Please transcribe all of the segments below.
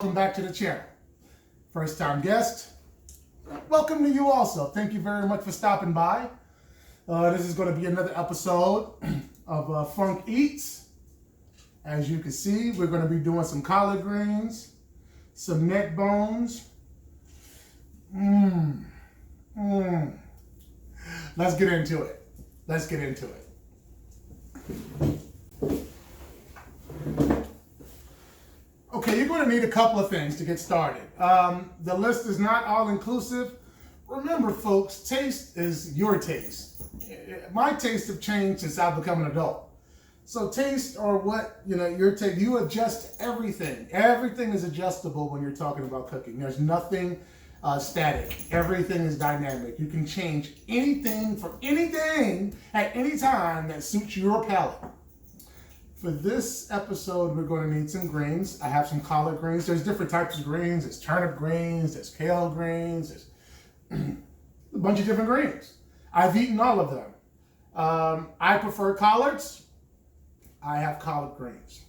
Welcome back to the channel. First time guest, welcome to you also. Thank you very much for stopping by. This is going to be another episode of Funk Eats. As you can see, we're going to be doing some collard greens, some neck bones. Let's get into it. Okay, you're going to need a couple of things to get started. The list is not all inclusive. Remember, folks, taste is your taste. My tastes have changed since I've become an adult. So taste or what, your taste, you adjust everything. Everything is adjustable when you're talking about cooking. There's nothing static. Everything is dynamic. You can change anything for anything at any time that suits your palate. For this episode, we're going to need some greens. I have some collard greens. There's different types of greens. There's turnip greens, there's kale greens, there's a bunch of different greens. I've eaten all of them. I prefer collards. I have collard greens.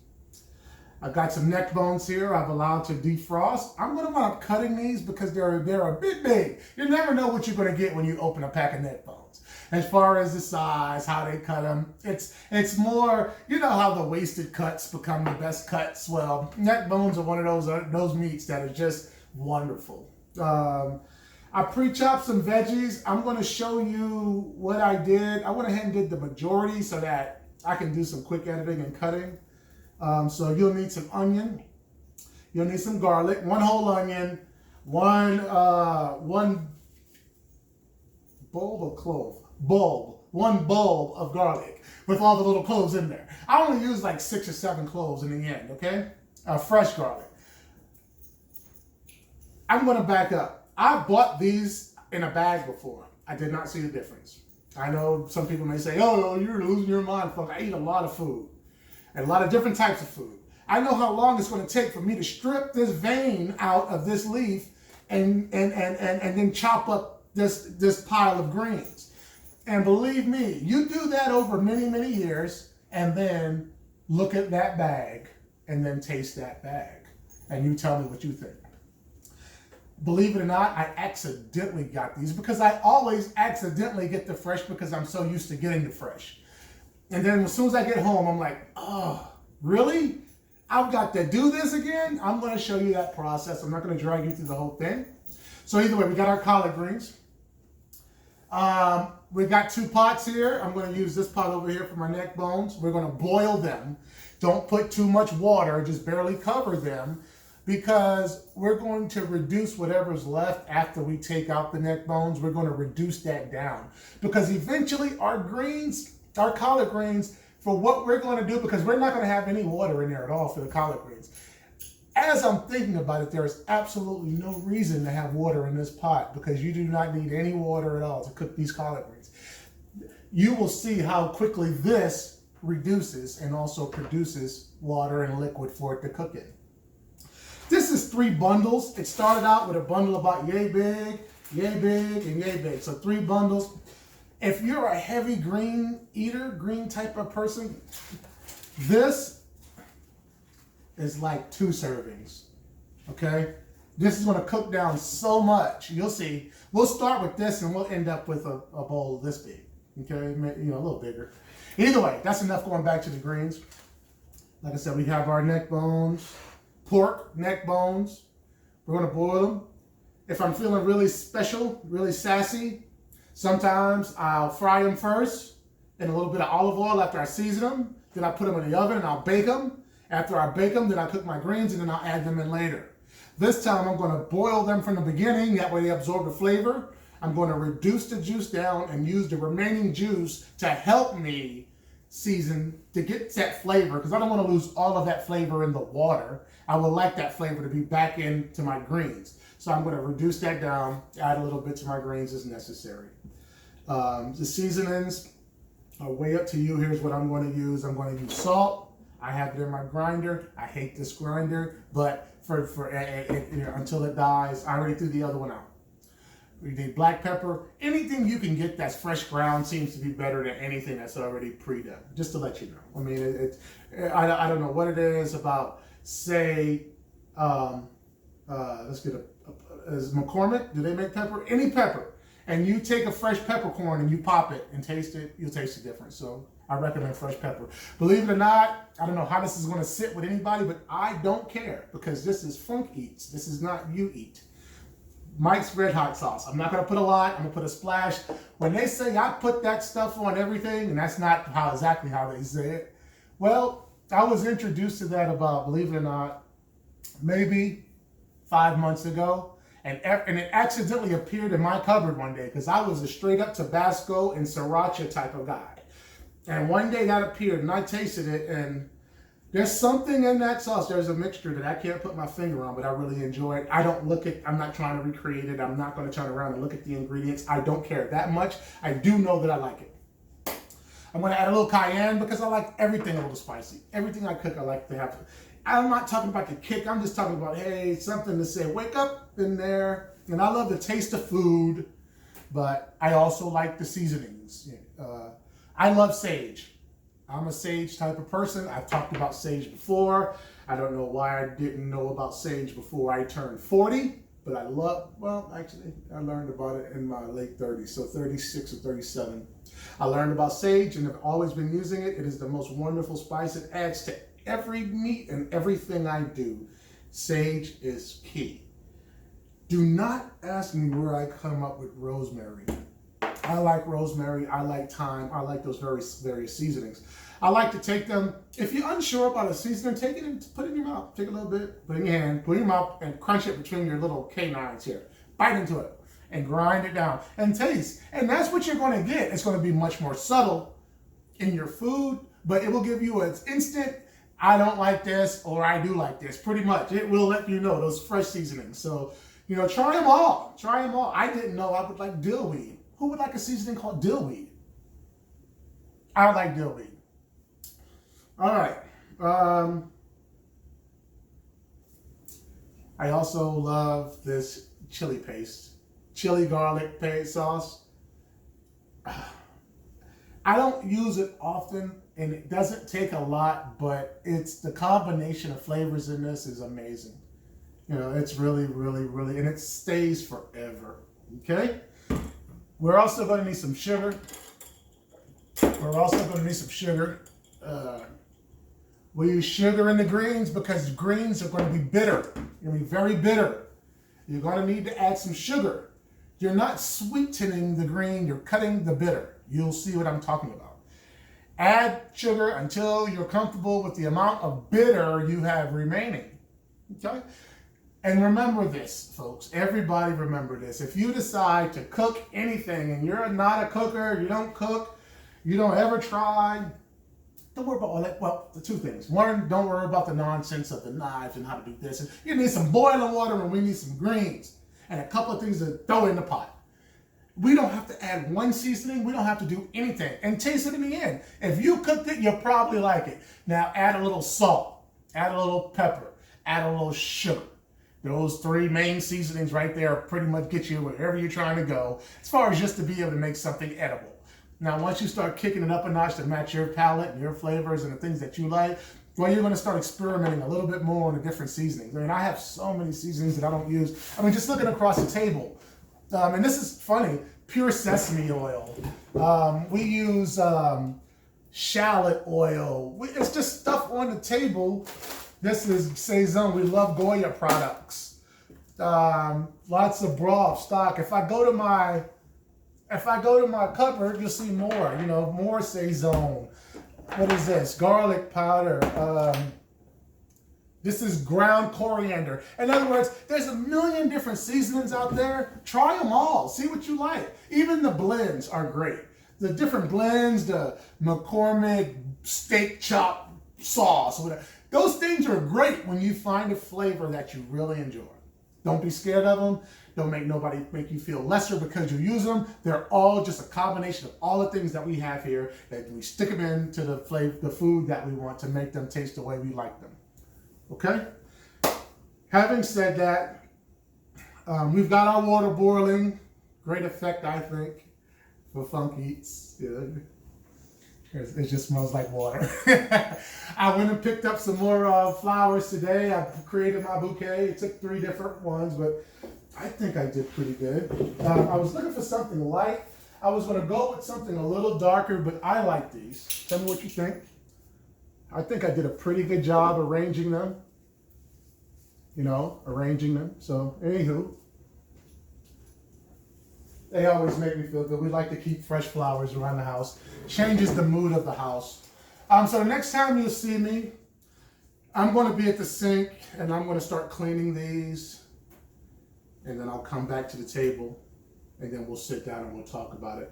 I've got some neck bones here I've allowed to defrost. I'm going to wind up cutting these because they're a bit big. You never know what you're going to get when you open a pack of neck bones. As far as the size, how they cut them, it's more, how the wasted cuts become the best cuts. Well, neck bones are one of those meats that are just wonderful. I pre-chopped some veggies. I'm going to show you what I did. I went ahead and did the majority so that I can do some quick editing and cutting. So you'll need some onion. You'll need some garlic, one whole onion, one bulb of garlic with all the little cloves in there. I only use like 6 or 7 cloves in the end, okay? Fresh garlic. I'm going to back up. I bought these in a bag before. I did not see the difference. I know some people may say, oh, you're losing your mind, Funk. I eat a lot of food and a lot of different types of food. I know how long it's going to take for me to strip this vein out of this leaf and then chop up this pile of greens. And believe me, you do that over many, many years and then look at that bag and then taste that bag and you tell me what you think. Believe it or not, I accidentally got these because I always accidentally get the fresh because I'm so used to getting the fresh. And then as soon as I get home, I'm like, oh, really? I've got to do this again? I'm going to show you that process. I'm not going to drag you through the whole thing. So either way, we got our collard greens. We got 2 pots here. I'm going to use this pot over here for my neck bones. We're going to boil them. Don't put too much water, just barely cover them because we're going to reduce whatever's left after we take out the neck bones. We're going to reduce that down because eventually our collard greens, for what we're going to do, because we're not going to have any water in there at all for the collard greens. As I'm thinking about it, there is absolutely no reason to have water in this pot because you do not need any water at all to cook these collard greens. You will see how quickly this reduces and also produces water and liquid for it to cook in. This is 3 bundles. It started out with a bundle about yay big, and yay big. So 3 bundles. If you're a heavy green eater, green type of person, this is like 2 servings, okay? This is gonna cook down so much. You'll see. We'll start with this and we'll end up with a bowl this big, okay? A little bigger. Either way, that's enough going back to the greens. Like I said, we have our neck bones, pork neck bones. We're gonna boil them. If I'm feeling really special, really sassy, sometimes I'll fry them first in a little bit of olive oil after I season them. Then I put them in the oven and I'll bake them. After I bake them, then I cook my greens and then I'll add them in later. This time I'm going to boil them from the beginning. That way they absorb the flavor. I'm going to reduce the juice down and use the remaining juice to help me season to get that flavor because I don't want to lose all of that flavor in the water. I would like that flavor to be back into my greens. So I'm going to reduce that down, add a little bit to my greens as necessary. The seasonings are way up to you. Here's what I'm going to use. I'm going to use salt. I have it in my grinder. I hate this grinder, but until it dies, I already threw the other one out. We need black pepper. Anything you can get that's fresh ground seems to be better than anything that's already pre-done, just to let you know. I mean, I don't know what it is about, say, let's get is McCormick, do they make pepper? Any pepper. And you take a fresh peppercorn and you pop it and taste it, you'll taste the difference. So I recommend fresh pepper. Believe it or not, I don't know how this is going to sit with anybody, but I don't care because this is Funk Eats. This is not You Eat. Mike's Red Hot Sauce. I'm not going to put a lot. I'm going to put a splash. When they say I put that stuff on everything, and that's not exactly how they say it, well, I was introduced to that about, believe it or not, maybe 5 months ago. And it accidentally appeared in my cupboard one day because I was a straight up Tabasco and Sriracha type of guy. And one day that appeared and I tasted it, and there's something in that sauce. There's a mixture that I can't put my finger on, but I really enjoy it. I'm not trying to recreate it. I'm not going to turn around and look at the ingredients. I don't care that much. I do know that I like it. I'm going to add a little cayenne because I like everything a little spicy. Everything I cook, I like to have. I'm not talking about the kick. I'm just talking about, hey, something to say, wake up in there. And I love the taste of food, but I also like the seasonings. I love sage. I'm a sage type of person. I've talked about sage before. I don't know why I didn't know about sage before I turned 40, but I learned about it in my late 30s, so 36 or 37. I learned about sage and have always been using it. It is the most wonderful spice. It adds to every meat and everything I do. Sage is key. Do not ask me where I come up with rosemary. I like rosemary, I like thyme, I like those various seasonings. I like to take them, if you're unsure about a seasoning, take it and put it in your mouth. Take a little bit, put it in your hand, put it in your mouth, and crunch it between your little canines here. Bite into it and grind it down and taste. And that's what you're going to get. It's going to be much more subtle in your food, but it will give you an instant, I don't like this, or I do like this. Pretty much. It will let you know those fresh seasonings. So, try them all. Try them all. I didn't know I would like dillweed. Who would like a seasoning called dillweed? I like dillweed. All right. I also love this chili paste. Chili garlic paste sauce. I don't use it often, and it doesn't take a lot, but it's the combination of flavors in this is amazing. It's really, really, really, and it stays forever. Okay? We're also going to need some sugar. We use sugar in the greens because greens are going to be bitter. They're going to be very bitter. You're going to need to add some sugar. You're not sweetening the green, you're cutting the bitter. You'll see what I'm talking about. Add sugar until you're comfortable with the amount of bitter you have remaining. Okay? And remember this, folks. Everybody remember this. If you decide to cook anything and you're not a cooker, you don't cook, you don't ever try, don't worry about all that. Well, the two things. One, don't worry about the nonsense of the knives and how to do this. And you need some boiling water and we need some greens and a couple of things to throw in the pot. We don't have to add one seasoning. We don't have to do anything. And taste it in the end. If you cooked it, you'll probably like it. Now add a little salt, add a little pepper, add a little sugar. Those three main seasonings right there pretty much get you wherever you're trying to go as far as just to be able to make something edible. Now, once you start kicking it up a notch to match your palate and your flavors and the things that you like, well, you're going to start experimenting a little bit more on the different seasonings. I have so many seasonings that I don't use. Just looking across the table. And this is funny, pure sesame oil. We use shallot oil. It's just stuff on the table. This is Saison. We love Goya products. Lots of broth, stock. If I go to my cupboard, you'll see more. More Saison. What is this? Garlic powder. This is ground coriander. In other words, there's a million different seasonings out there. Try them all. See what you like. Even the blends are great. The different blends, the McCormick steak chop sauce, whatever. Those things are great when you find a flavor that you really enjoy. Don't be scared of them. Don't make nobody make you feel lesser because you use them. They're all just a combination of all the things that we have here that we stick them into the food that we want to make them taste the way we like them. Okay? Having said that, we've got our water boiling. Great effect, I think, for Funk Eats. Yeah. It just smells like water. I went and picked up some more flowers today. I created my bouquet. It took 3 different ones, but I think I did pretty good. I was looking for something light. I was going to go with something a little darker, but I like these. Tell me what you think. I think I did a pretty good job arranging them. So, anywho. They always make me feel good. We like to keep fresh flowers around the house. Changes the mood of the house. So the next time you'll see me, I'm going to be at the sink and I'm going to start cleaning these. And then I'll come back to the table and then we'll sit down and we'll talk about it.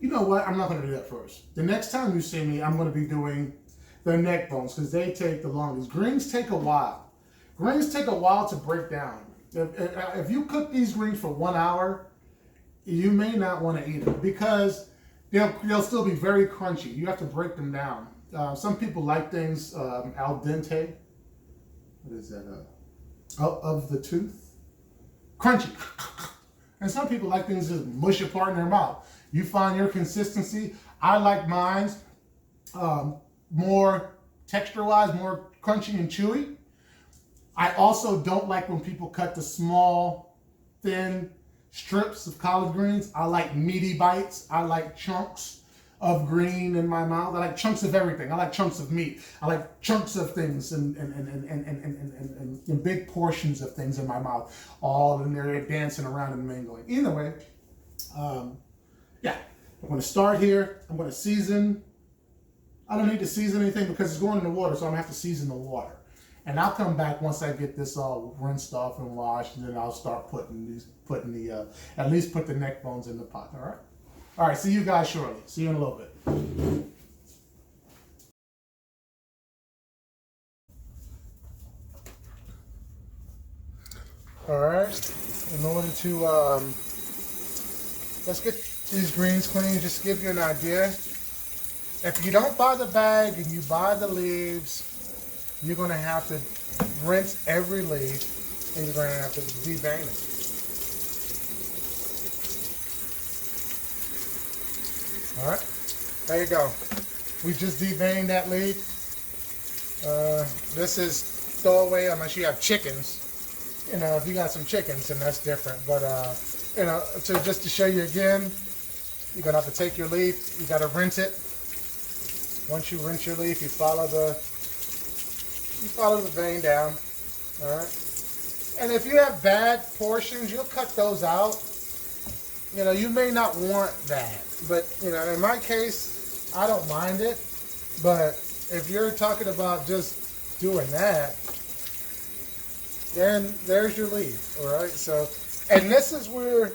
You know what? I'm not going to do that first. The next time you see me, I'm going to be doing the neck bones because they take the longest. Greens take a while. Greens take a while to break down. If you cook these greens for 1 hour, you may not want to eat them because they'll still be very crunchy. You have to break them down. Some people like things al dente. What is that? Out of the tooth? Crunchy. And some people like things just mush apart in their mouth. You find your consistency. I like mine's more texture-wise, more crunchy and chewy. I also don't like when people cut the small, thin strips of collard greens. I like meaty bites. I like chunks of green in my mouth. I like chunks of everything. I like chunks of meat. I like chunks of things and big portions of things in my mouth. All in there dancing around and mingling. Either way, yeah. I'm going to start here. I'm going to season. I don't need to season anything because it's going in the water, so I'm going to have to season the water. And I'll come back once I get this all rinsed off and washed, and then I'll start at least put the neck bones in the pot, all right? All right, see you guys shortly. See you in a little bit. All right, in order to, let's get these greens clean, just to give you an idea. If you don't buy the bag and you buy the leaves, you're going to have to rinse every leaf and you're going to have to devein it. All right, there you go. We just deveined that leaf. This is throwaway unless you have chickens. If you got some chickens, then that's different. But, just to show you again, you're going to have to take your leaf. You got to rinse it. Once you rinse your leaf, you follow the vein down, all right? And if you have bad portions, you'll cut those out. You may not want that, but, in my case, I don't mind it. But if you're talking about just doing that, then there's your leaf, all right? So, and this is where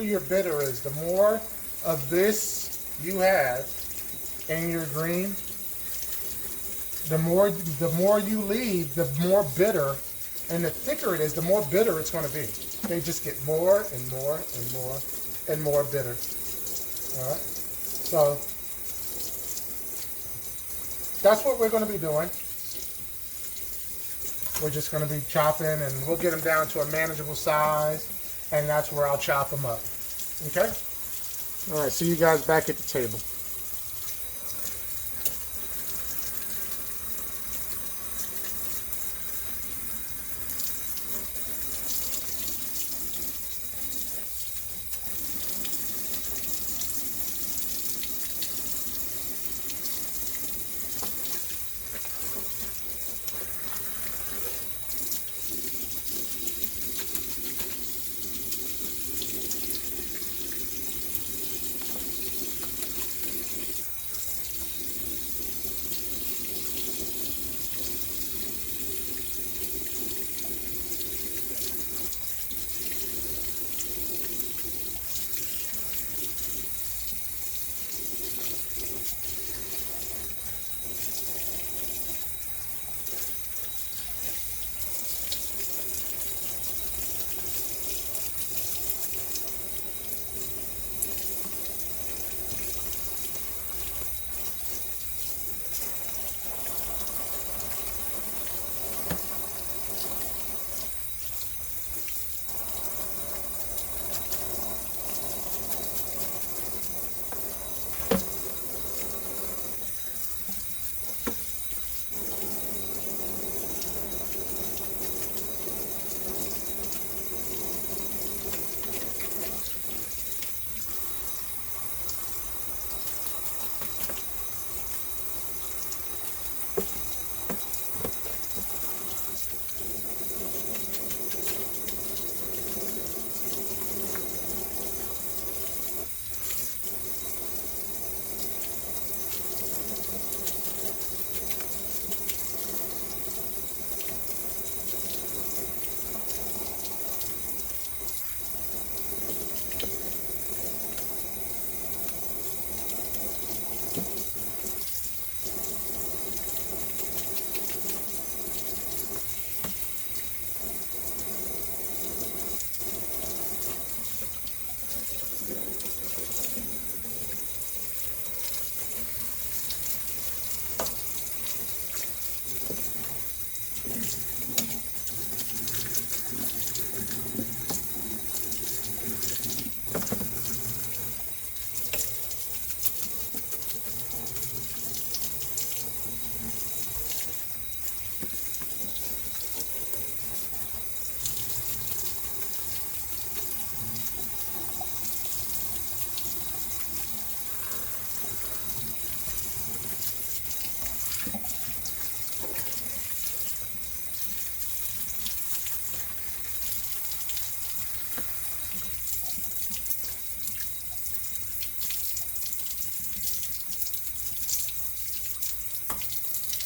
your bitter is. The more of this you have in your green, the more you leave, the more bitter, and the thicker it is, the more bitter it's going to be. They just get more and more and more and more bitter. All right. So that's what we're going to be doing. We're just going to be chopping, and we'll get them down to a manageable size, and that's where I'll chop them up. Okay. All right. See you guys back at the table.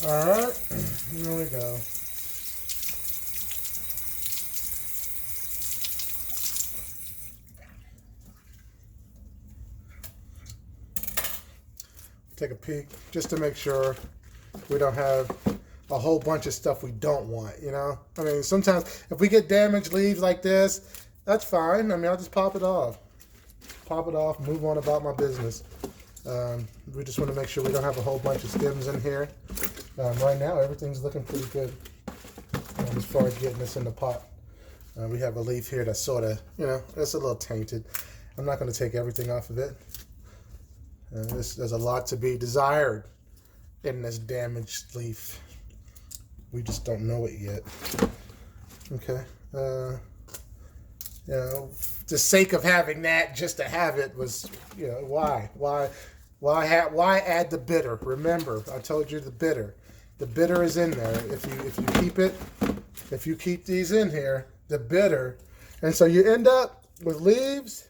All right, here we go. Take a peek just to make sure we don't have a whole bunch of stuff we don't want, you know? I mean, sometimes if we get damaged leaves like this, that's fine. I mean, I'll just pop it off. Pop it off, move on about my business. We just want to make sure we don't have a whole bunch of stems in here. Right now, everything's looking pretty good as far as getting this in the pot. We have a leaf here that's sort of, you know, it's a little tainted. I'm not going to take everything off of it. There's a lot to be desired in this damaged leaf. We just don't know it yet. Okay. You know, the sake of having that just to have it was, you know, why add the bitter? Remember, I told you the bitter. The bitter is in there. If you keep these in here, the bitter, and so you end up with leaves,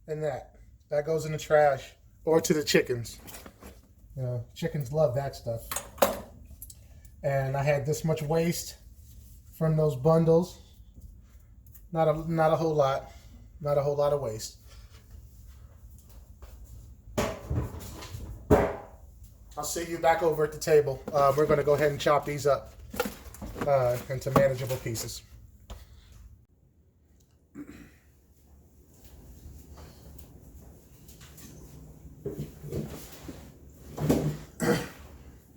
and that goes in the trash. Or to the chickens. You know, chickens love that stuff. And I had this much waste from those bundles. Not a whole lot. Not a whole lot of waste. I'll see you back over at the table. We're going to go ahead and chop these up into manageable pieces.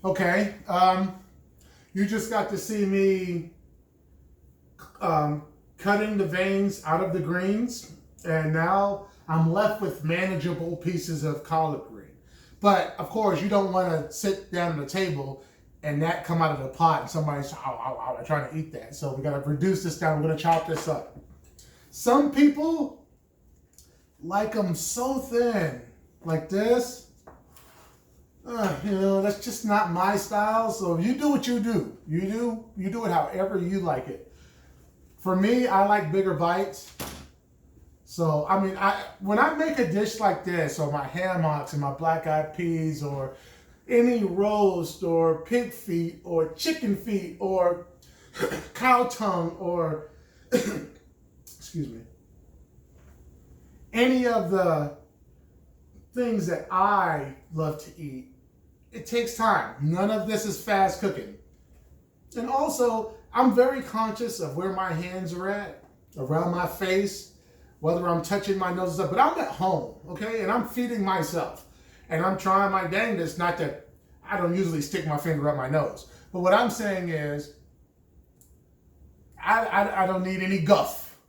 Okay, you just got to see me cutting the veins out of the greens, and now I'm left with manageable pieces of collard green. But of course, you don't want to sit down at the table and that come out of the pot and somebody's trying to eat that. So we got to reduce this down. We're going to chop this up. Some people like them so thin, like this. You know, that's just not my style. So you do what you do. You do it however you like it. For me, I like bigger bites. So, I mean, when I make a dish like this, or my ham hocks and my black-eyed peas, or any roast, or pig feet, or chicken feet, or cow tongue, or, excuse me, any of the things that I love to eat, it takes time. None of this is fast cooking. And also, I'm very conscious of where my hands are at, around my face, whether I'm touching my nose and stuff, but I'm at home, okay? And I'm feeding myself. And I'm trying my dangest, not that I don't usually stick my finger up my nose. But what I'm saying is, I don't need any guff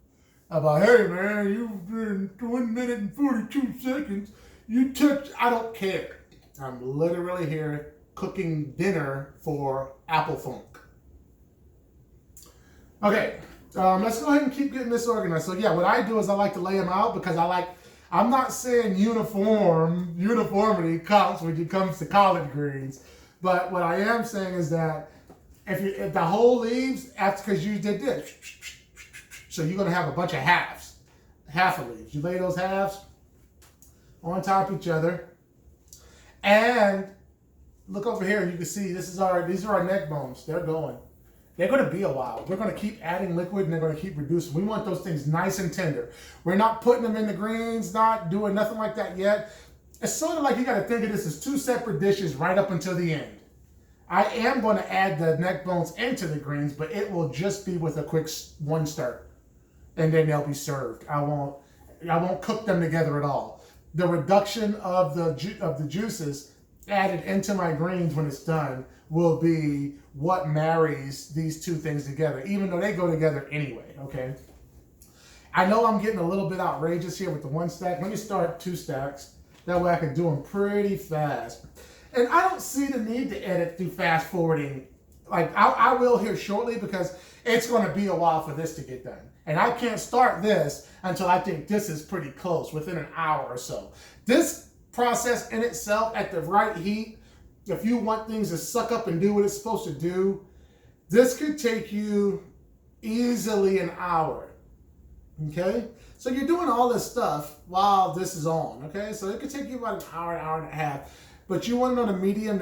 about, hey man, you've been 1 minute and 42 seconds. You touch, I don't care. I'm literally here cooking dinner for AppleFUNk. Okay, let's go ahead and keep getting this organized. So yeah, what I do is I like to lay them out because I'm not saying uniformity counts when it comes to collard greens. But what I am saying is that if the whole leaves, because you did this, so you're going to have a bunch of half of leaves. You lay those halves on top of each other. And look over here and you can see these are our neck bones. They're going to be a while. We're going to keep adding liquid and they're going to keep reducing. We want those things nice and tender. We're not putting them in the greens, not doing nothing like that yet. It's sort of like you got to think of this as two separate dishes right up until the end. I am going to add the neck bones into the greens, but it will just be with a quick one stir. And then they'll be served. I won't cook them together at all. The reduction of the juices added into my greens when it's done will be what marries these two things together, even though they go together anyway, okay? I know I'm getting a little bit outrageous here with the one stack. Let me start 2 stacks. That way I can do them pretty fast. And I don't see the need to edit through fast forwarding. Like I will here shortly because it's going to be a while for this to get done. And I can't start this until I think this is pretty close, within an hour or so. This process in itself at the right heat, if you want things to suck up and do what it's supposed to do, this could take you easily an hour, okay? So you're doing all this stuff while this is on, okay? So it could take you about an hour and a half. But you want to know the medium,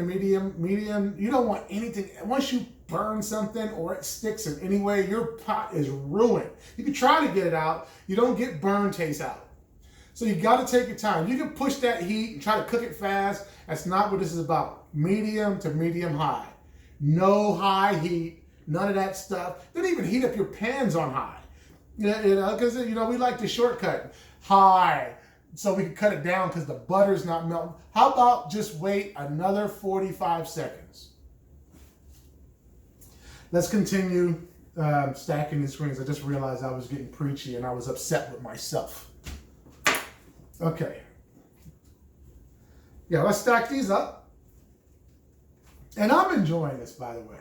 you don't want anything. Once you burn something or it sticks in any way, your pot is ruined. You can try to get it out. You don't get burn taste out. So you got to take your time. You can push that heat and try to cook it fast. That's not what this is about. Medium to medium high. No high heat. None of that stuff. Don't even heat up your pans on high. Because we like to shortcut high so we can cut it down because the butter's not melting. How about just wait another 45 seconds? Let's continue stacking these screens. I just realized I was getting preachy and I was upset with myself. Okay. Yeah, let's stack these up. And I'm enjoying this, by the way.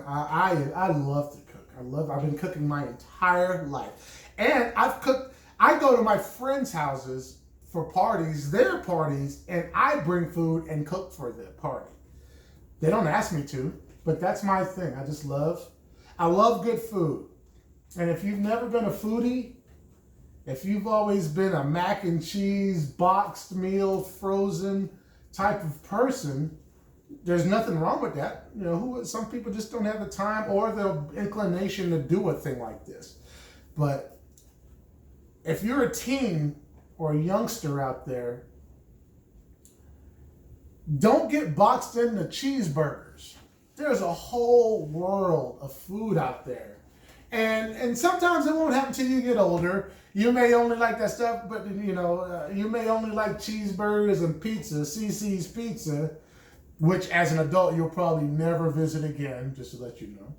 I love to cook. I've been cooking my entire life. And I go to my friends' houses for parties, their parties, and I bring food and cook for the party. They don't ask me to, but that's my thing. I love good food. And if you've never been a foodie, if you've always been a mac and cheese, boxed meal, frozen type of person, there's nothing wrong with that. Some people just don't have the time or the inclination to do a thing like this. But if you're a teen or a youngster out there, don't get boxed into cheeseburgers. There's a whole world of food out there. And sometimes it won't happen till you get older. You may only like that stuff, but you may only like cheeseburgers and pizza, CC's Pizza, which as an adult you'll probably never visit again, just to let you know.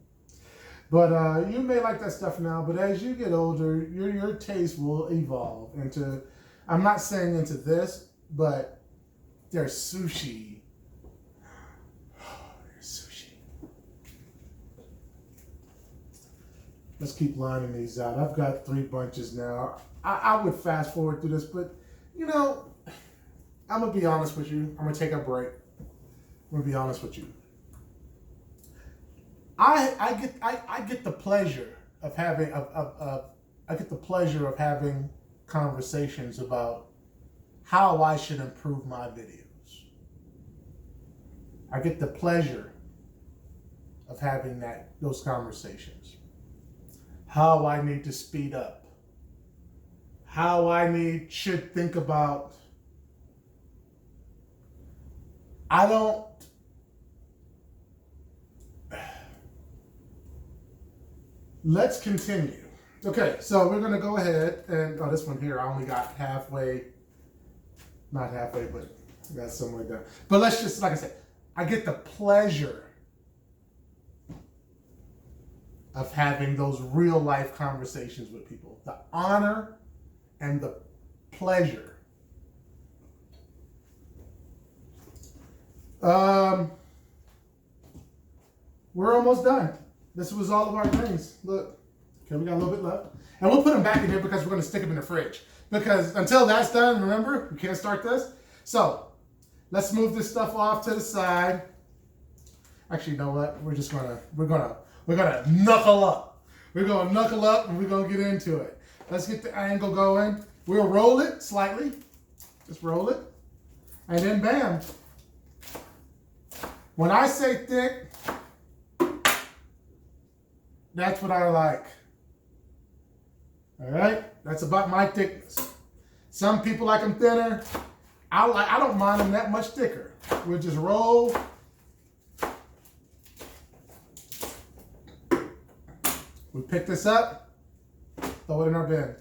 But you may like that stuff now, but as you get older, your taste will evolve into, I'm not saying into this, but there's sushi. There's sushi. Let's keep lining these out. I've got 3 bunches now. I would fast forward through this, but I'm gonna be honest with you. I'm gonna take a break. I'm gonna be honest with you. I get the pleasure of having conversations about how I should improve my videos. I get the pleasure of having those conversations. How I need to speed up. How I should think about. Let's continue. Okay, so we're going to go ahead and, this one here, I only got halfway, not halfway, but I got somewhere down. But let's just, like I said, I get the pleasure of having those real life conversations with people. The honor and the pleasure. We're almost done. This was all of our greens. Look, okay, we got a little bit left. And we'll put them back in here because we're going to stick them in the fridge. Because until that's done, remember, we can't start this. So, let's move this stuff off to the side. Actually, you know what? We're gonna knuckle up. We're gonna knuckle up and we're gonna get into it. Let's get the angle going. We'll roll it slightly. Just roll it. And then bam. When I say thick, that's what I like. All right? That's about my thickness. Some people like them thinner. I don't mind them that much thicker. We'll just roll. We pick this up, throw it in our bin.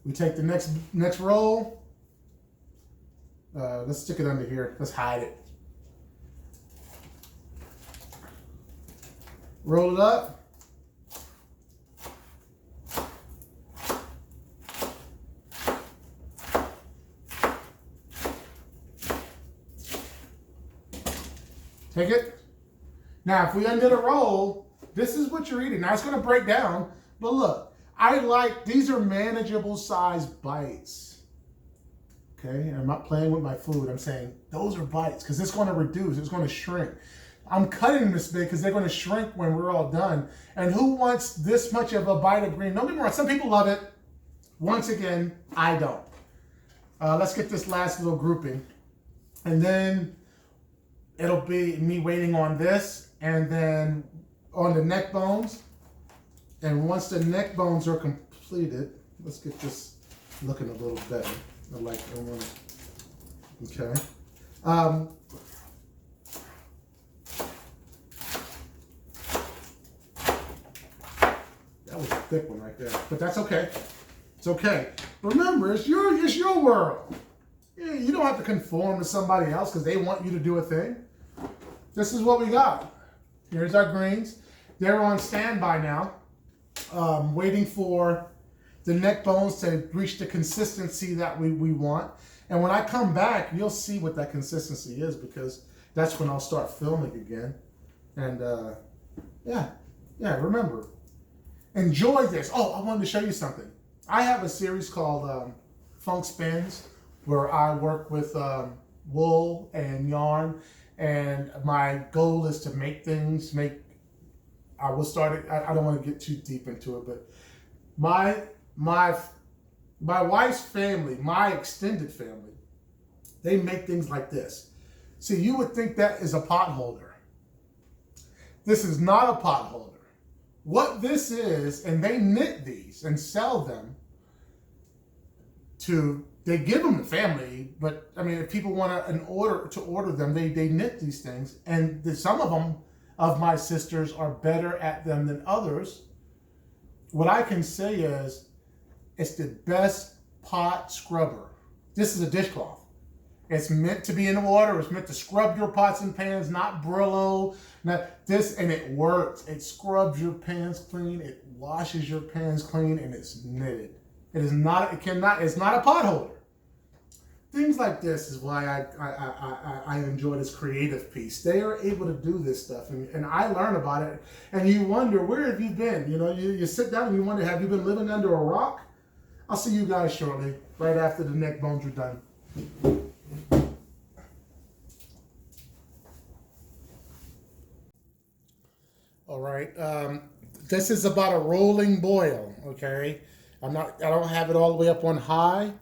We take the next roll. Let's stick it under here. Let's hide it. Roll it up. Take it. Now, if we undid a roll, this is what you're eating. Now, it's going to break down, but look, these are manageable size bites. Okay, and I'm not playing with my food. I'm saying those are bites because it's going to reduce, it's going to shrink. I'm cutting this big because they're going to shrink when we're all done. And who wants this much of a bite of green? Don't get me wrong, some people love it. Once again, I don't. Let's get this last little grouping. And then it'll be me waiting on this, and then on the neck bones. And once the neck bones are completed, let's get this looking a little better. I want to, okay. That was a thick one right there, but that's okay. It's okay. Remember, it's your world. You don't have to conform to somebody else because they want you to do a thing. This is what we got. Here's our greens. They're on standby now, waiting for the neck bones to reach the consistency that we want. And when I come back, you'll see what that consistency is, because that's when I'll start filming again. And yeah, remember, enjoy this. Oh, I wanted to show you something. I have a series called Funk Spins, where I work with wool and yarn, and my goal is to make things. I will start it. I don't want to get too deep into it, but my wife's family, my extended family, they make things like this. See, you would think that is a pot holder. This is not a pot holder. What this is, and they knit these and sell them they give them to family, but I mean, if people want to order them, they knit these things, and some of them of my sisters are better at them than others. What I can say is, it's the best pot scrubber. This is a dishcloth. It's meant to be in the water. It's meant to scrub your pots and pans, not Brillo. And it works. It scrubs your pans clean. It washes your pans clean, and it's knitted. It's not a pot holder. Things like this is why I enjoy this creative piece. They are able to do this stuff, and I learn about it. And you wonder, where have you been? You know, you sit down and you wonder, have you been living under a rock? I'll see you guys shortly, right after the neck bones are done. All right, this is about a rolling boil, okay? I don't have it all the way up on high.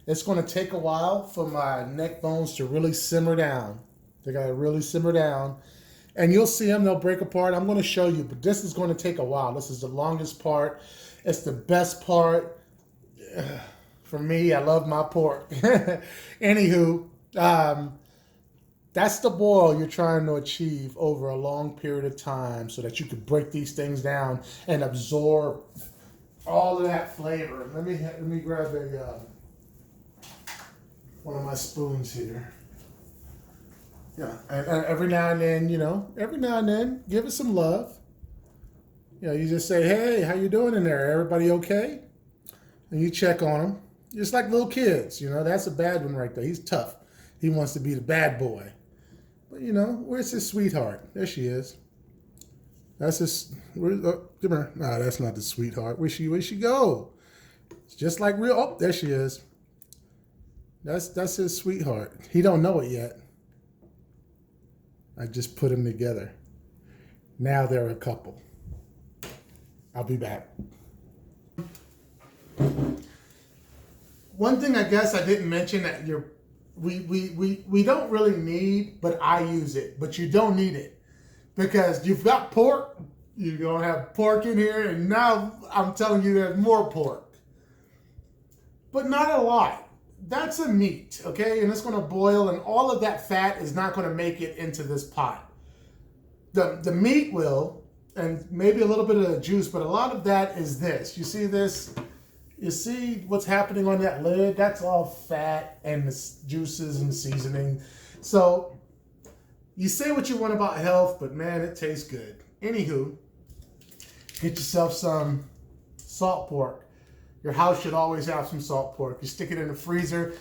It's going to take a while for my neck bones to really simmer down. They got to really simmer down. And you'll see them, they'll break apart. I'm going to show you, but this is going to take a while. This is the longest part. It's the best part. For me, I love my pork. Anywho, that's the boil you're trying to achieve over a long period of time, so that you could break these things down and absorb all of that flavor. Let me grab one of my spoons here. Yeah, and every now and then, give it some love. You just say, hey, how you doing in there? Everybody okay? And you check on them. Just like little kids, that's a bad one right there. He's tough. He wants to be the bad boy. But, where's his sweetheart? There she is. That's his, come here. No, that's not the sweetheart. Where'd she go? It's just like there she is. That's his sweetheart. He don't know it yet. I just put them together. Now they're a couple. I'll be back. One thing I guess I didn't mention that we don't really need, but I use it. But you don't need it, because you've got pork. You're gonna have pork in here, and now I'm telling you there's more pork, but not a lot. That's a meat, okay? And it's going to boil, and all of that fat is not going to make it into this pot. The meat will, and maybe a little bit of the juice, but a lot of that is this. You see this? You see what's happening on that lid? That's all fat and the juices and the seasoning. So you say what you want about health, but man, it tastes good. Anywho, get yourself some salt pork. Your house should always have some salt pork. You stick it in the freezer.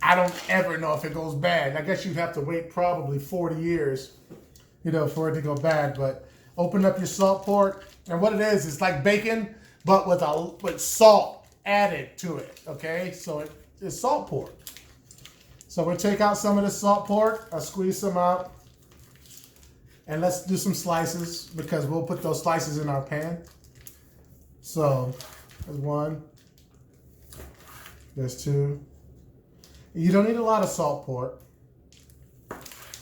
I don't ever know if it goes bad. I guess you'd have to wait probably 40 years, for it to go bad. But open up your salt pork, and what it is, it's like bacon, but with salt added to it. Okay, so it's salt pork. So we'll take out some of the salt pork. I'll squeeze some out, and let's do some slices, because we'll put those slices in our pan. So there's one. There's two. You don't need a lot of salt pork.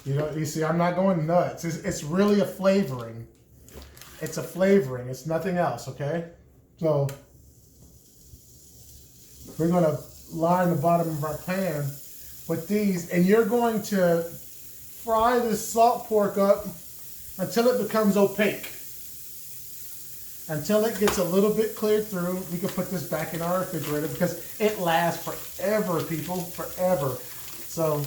You know, you see, I'm not going nuts. It's really a flavoring. It's a flavoring. It's nothing else, okay? So we're going to line the bottom of our pan with these, and you're going to fry this salt pork up until it becomes opaque. Until it gets a little bit cleared through. We can put this back in our refrigerator because it lasts forever, people, forever. So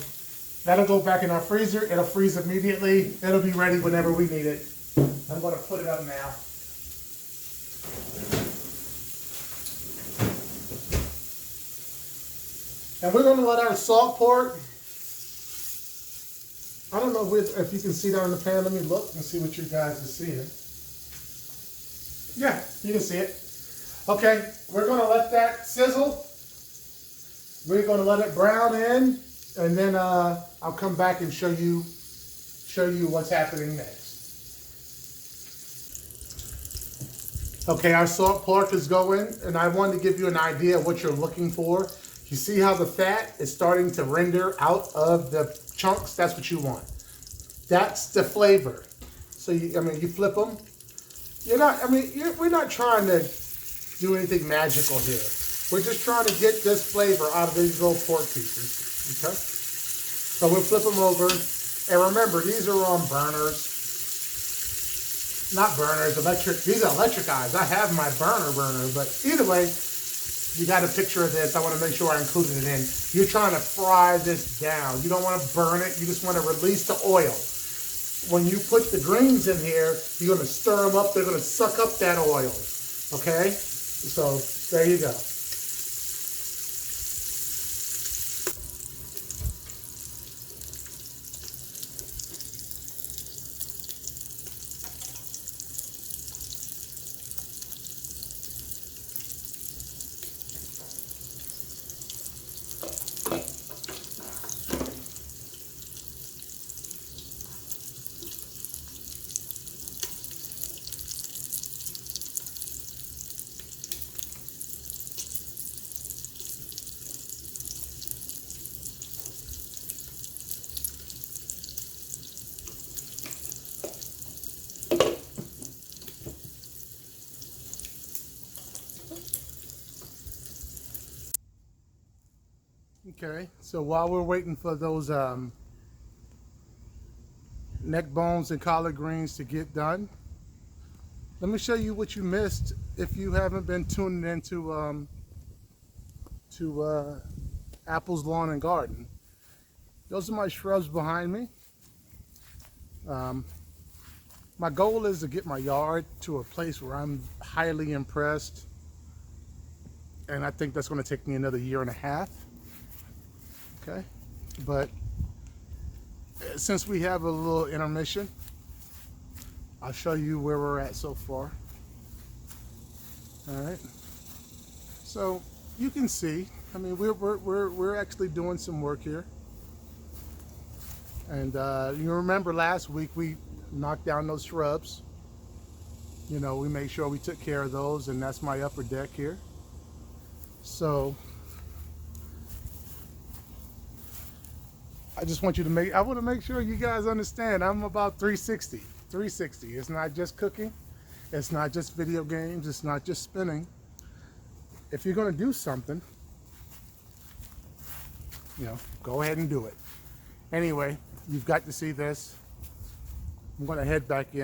that'll go back in our freezer. It'll freeze immediately. It'll be ready whenever we need it. I'm going to put it up now. And we're going to let our salt pork, I don't know if you can see down in the pan. Let me look and see what you guys are seeing. Yeah, you can see it. Okay, we're going to let that sizzle. We're going to let it brown in, and then I'll come back and show you what's happening next. Okay, our salt pork is going, and I wanted to give you an idea of what you're looking for. You see how the fat is starting to render out of the chunks? That's what you want. That's the flavor. So you flip them. We're not trying to do anything magical here. We're just trying to get this flavor out of these little pork pieces, okay? So we'll flip them over. And remember, these are on burners. Not burners, electric. These are electric eyes. I have my burner, but either way, you got a picture of this. I want to make sure I included it in. You're trying to fry this down. You don't want to burn it. You just want to release the oil. When you put the greens in here, you're going to stir them up. They're going to suck up that oil. Okay? So, there you go. Okay, so while we're waiting for those neck bones and collard greens to get done, let me show you what you missed if you haven't been tuning into Apple's Lawn and Garden. Those are my shrubs behind me. My goal is to get my yard to a place where I'm highly impressed, and I think that's going to take me another 1.5 years. Okay, but since we have a little intermission, I'll show you where we're at so far. All right, so you can see, I mean, we're actually doing some work here, and you remember last week we knocked down those shrubs. You know, we made sure we took care of those, and that's my upper deck here. So I just want you to I want to make sure you guys understand I'm about 360. 360. It's not just cooking. It's not just video games. It's not just spinning. If you're going to do something, go ahead and do it. Anyway, you've got to see this. I'm going to head back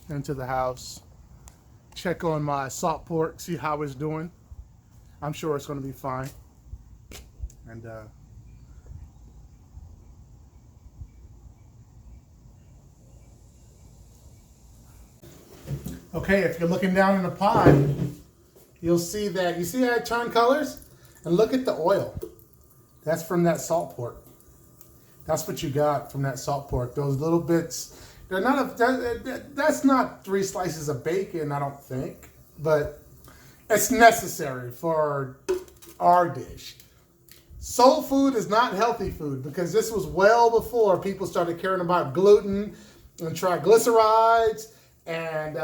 into the house, check on my salt pork, see how it's doing. I'm sure it's going to be fine. And okay, if you're looking down in the pot, you'll see that, you see how it turned colors? And look at the oil. That's from that salt pork. That's what you got from that salt pork. Those little bits, they're not that's not 3 slices of bacon, I don't think, but it's necessary for our dish. Soul food is not healthy food, because this was well before people started caring about gluten and triglycerides and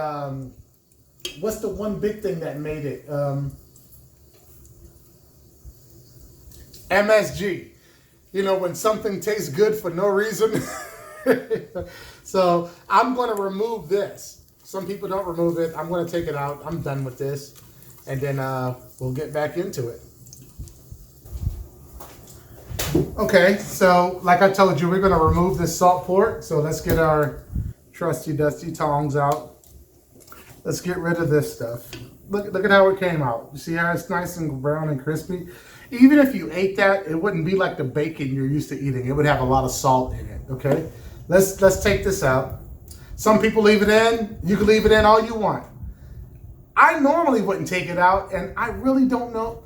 what's the one big thing that made it? MSG. You know, when something tastes good for no reason. So I'm going to remove this. Some people don't remove it. I'm going to take it out. I'm done with this. And then we'll get back into it. Okay, so like I told you, we're going to remove this salt pork. So let's get our trusty dusty tongs out. Let's get rid of this stuff. Look at how it came out. You see how it's nice and brown and crispy? Even if you ate that, it wouldn't be like the bacon you're used to eating. It would have a lot of salt in it, okay? Let's take this out. Some people leave it in. You can leave it in all you want. I normally wouldn't take it out, and I really don't know.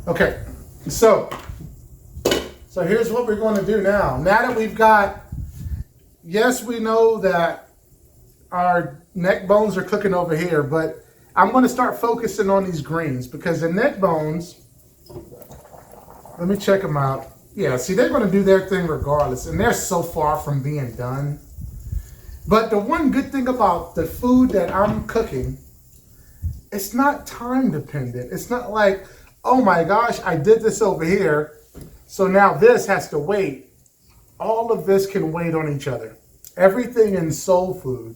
Okay, so here's what we're going to do now. Now that we've got, yes, we know that our neck bones are cooking over here, but I'm going to start focusing on these greens because the neck bones, let me check them out. Yeah, see, they're going to do their thing regardless, and they're so far from being done. But the one good thing about the food that I'm cooking, it's not time dependent. It's not like, oh my gosh, I did this over here, so now this has to wait. All of this can wait on each other. Everything in soul food,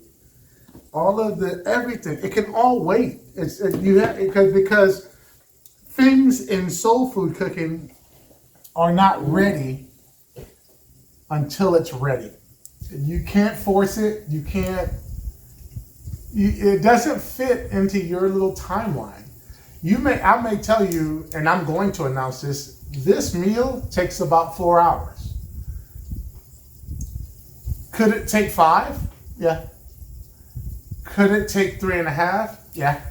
all of the everything, it can all wait. Because things in soul food cooking are not ready until it's ready. You can't force it. You can't. It doesn't fit into your little timeline. I may tell you, and I'm going to announce this. This meal takes about 4 hours. Could it take 5? Yeah. Could it take 3.5? Yeah.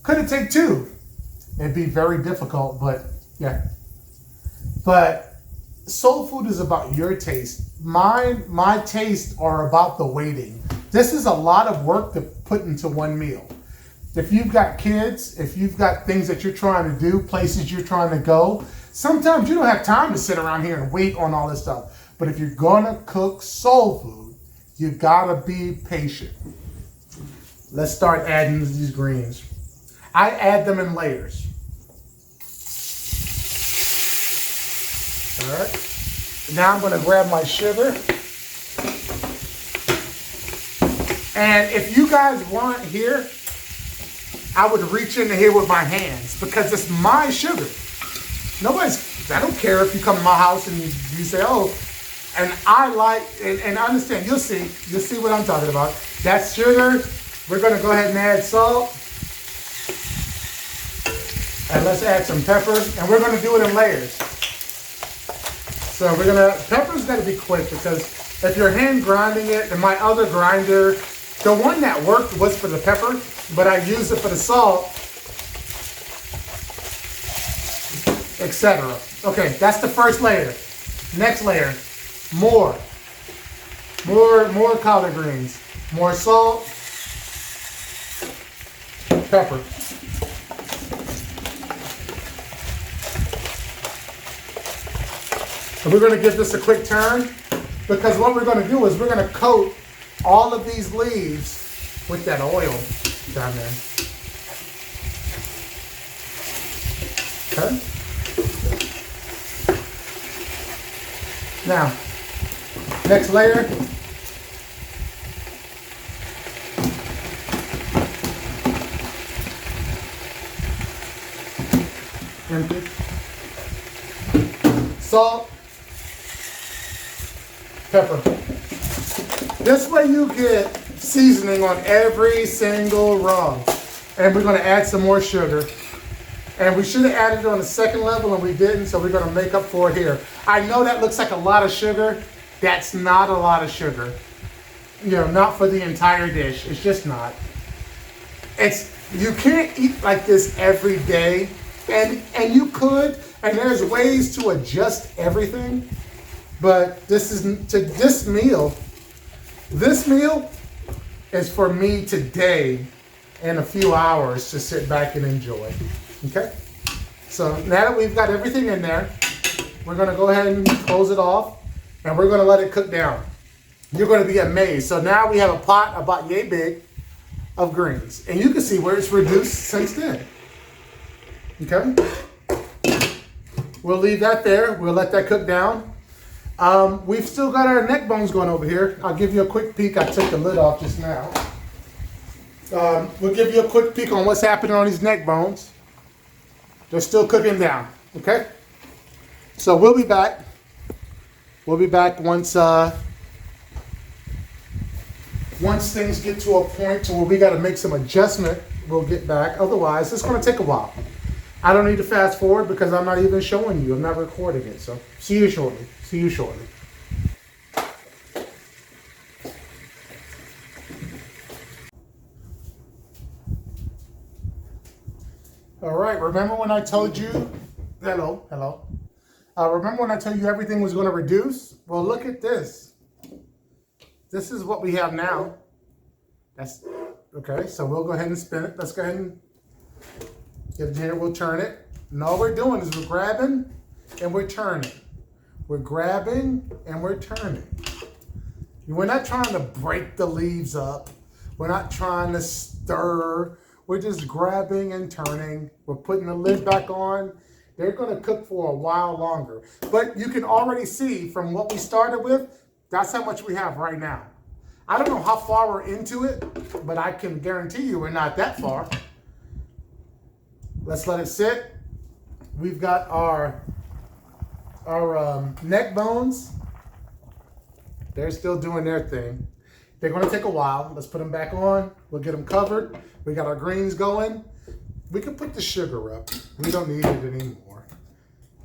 Could it take 2? It'd be very difficult, but yeah. But soul food is about your taste. My tastes are about the waiting. This is a lot of work to put into one meal. If you've got kids, if you've got things that you're trying to do, places you're trying to go, sometimes you don't have time to sit around here and wait on all this stuff. But if you're gonna cook soul food, you gotta be patient. Let's start adding these greens. I add them in layers. All right. Now I'm going to grab my sugar. And if you guys weren't here, I would reach into here with my hands because it's my sugar. I don't care if you come to my house and you say, oh, and I like, and I understand, you'll see what I'm talking about. That's sugar. We're going to go ahead and add salt. And let's add some pepper. And we're going to do it in layers. So pepper's got to be quick because if you're hand grinding it, and my other grinder, the one that worked was for the pepper, but I used it for the salt, etc. Okay, that's the first layer. Next layer, more collard greens, more salt, pepper. And we're going to give this a quick turn because what we're going to do is we're going to coat all of these leaves with that oil down there. Okay. Now, next layer. Empty. Salt. Pepper. This way you get seasoning on every single rung. And we're going to add some more sugar. And we should have added it on the second level and we didn't, so we're going to make up for it here. I know that looks like a lot of sugar. That's not a lot of sugar. You know, not for the entire dish. It's just not. You can't eat like this every day. And you could, and there's ways to adjust everything. But this meal is for me today in a few hours to sit back and enjoy. Okay? So now that we've got everything in there, we're going to go ahead and close it off and we're going to let it cook down. You're going to be amazed. So now we have a pot about yay big of greens. And you can see where it's reduced since then. Okay? We'll leave that there. We'll let that cook down. We've still got our neck bones going over here. I'll give you a quick peek. I took the lid off just now. We'll give you a quick peek on what's happening on these neck bones. They're still cooking down, okay? So we'll be back. We'll be back once things get to a point to where we got to make some adjustment. We'll get back. Otherwise, it's going to take a while. I don't need to fast forward because I'm not even showing you. I'm not recording it. So see you shortly. See you shortly. All right. Remember when I told you, hello. Remember when I told you everything was going to reduce? Well, look at this. This is what we have now. That's okay. So we'll go ahead and spin it. Let's go ahead and get it here. We'll turn it. And all we're doing is we're grabbing and we're turning. We're grabbing and we're turning. We're not trying to break the leaves up. We're not trying to stir. We're just grabbing and turning. We're putting the lid back on. They're going to cook for a while longer. But you can already see from what we started with, that's how much we have right now. I don't know how far we're into it, but I can guarantee you we're not that far. Let's let it sit. We've got our neck bones. They're still doing their thing. They're going to take a while. Let's put them back on. We'll get them covered. We got our greens going. We can put the sugar up. We don't need it anymore.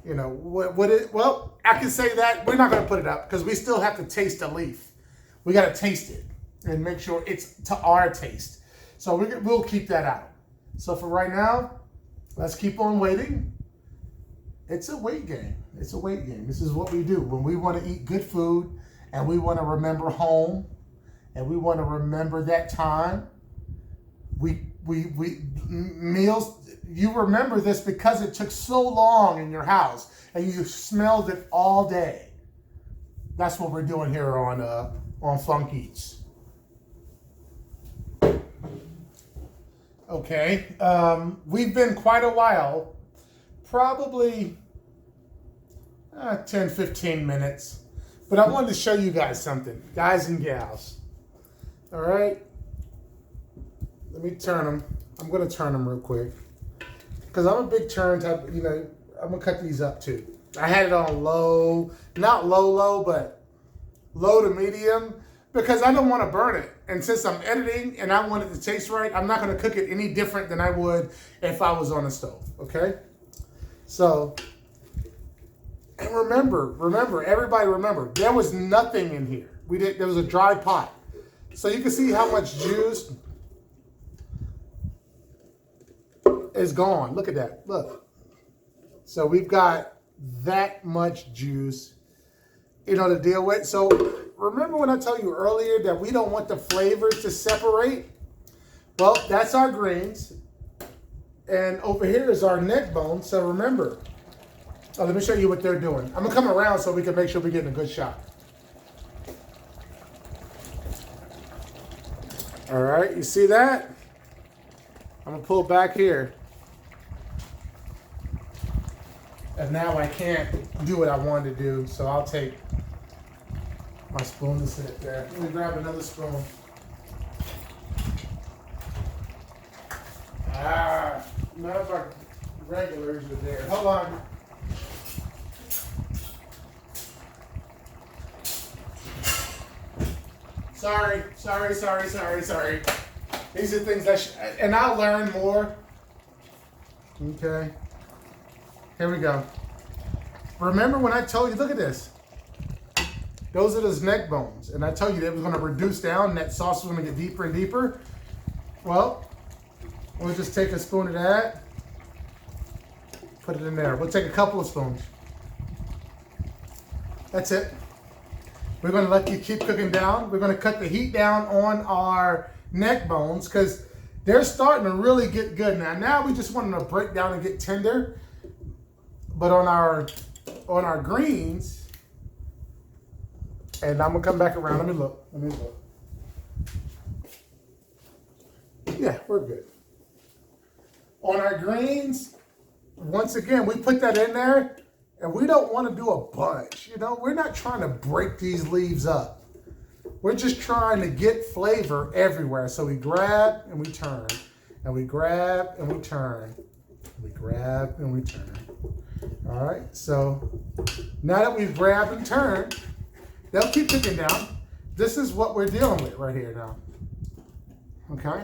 You know, well, I can say that. We're not going to put it up because we still have to taste the leaf. We got to taste it and make sure it's to our taste. So we'll keep that out. So for right now, let's keep on waiting. It's a weight game. It's a weight game. This is what we do when we want to eat good food and we want to remember home and we want to remember that time. We meals. You remember this because it took so long in your house and you smelled it all day. That's what we're doing here on Funk Eats. Okay, we've been quite a while, probably 10, 15 minutes, but I wanted to show you guys something, guys and gals. All right, let me turn them. I'm gonna turn them real quick because I'm a big turn type. You know, I'm gonna cut these up too. I had it on low, not low, but low to medium because I don't want to burn it. And since I'm editing and I want it to taste right, I'm not going to cook it any different than I would if I was on a stove. Okay? So, and remember, everybody remember, there was nothing in here. There was a dry pot. So you can see how much juice is gone. Look at that. Look. So we've got that much juice, you know, to deal with. So remember when I told you earlier that we don't want the flavors to separate? Well, that's our greens. And over here is our neck bone. So remember, let me show you what they're doing. I'm going to come around so we can make sure we're getting a good shot. All right, you see that? I'm going to pull back here. And now I can't do what I wanted to do, so I'll take my spoon to sit there. Let me grab another spoon. None of our regulars are there. Hold on. Sorry. These are things that and I'll learn more. Okay. Here we go. Remember when I told you, look at this. Those are those neck bones. And I told you that it was going to reduce down and that sauce was going to get deeper and deeper. Well, we'll just take a spoon of that. Put it in there. We'll take a couple of spoons. That's it. We're going to let you keep cooking down. We're going to cut the heat down on our neck bones because they're starting to really get good now. Now we just want them to break down and get tender. But on our greens, and I'm gonna come back around. Let me look. Yeah, we're good. On our greens, once again, we put that in there And we don't want to do a bunch. You know, we're not trying to break these leaves up. We're just trying to get flavor everywhere. So we grab and we turn. And we grab and we turn. We grab and we turn. All right, so now that we've grabbed and turned, they'll keep cooking down. This is what we're dealing with right here now. Okay?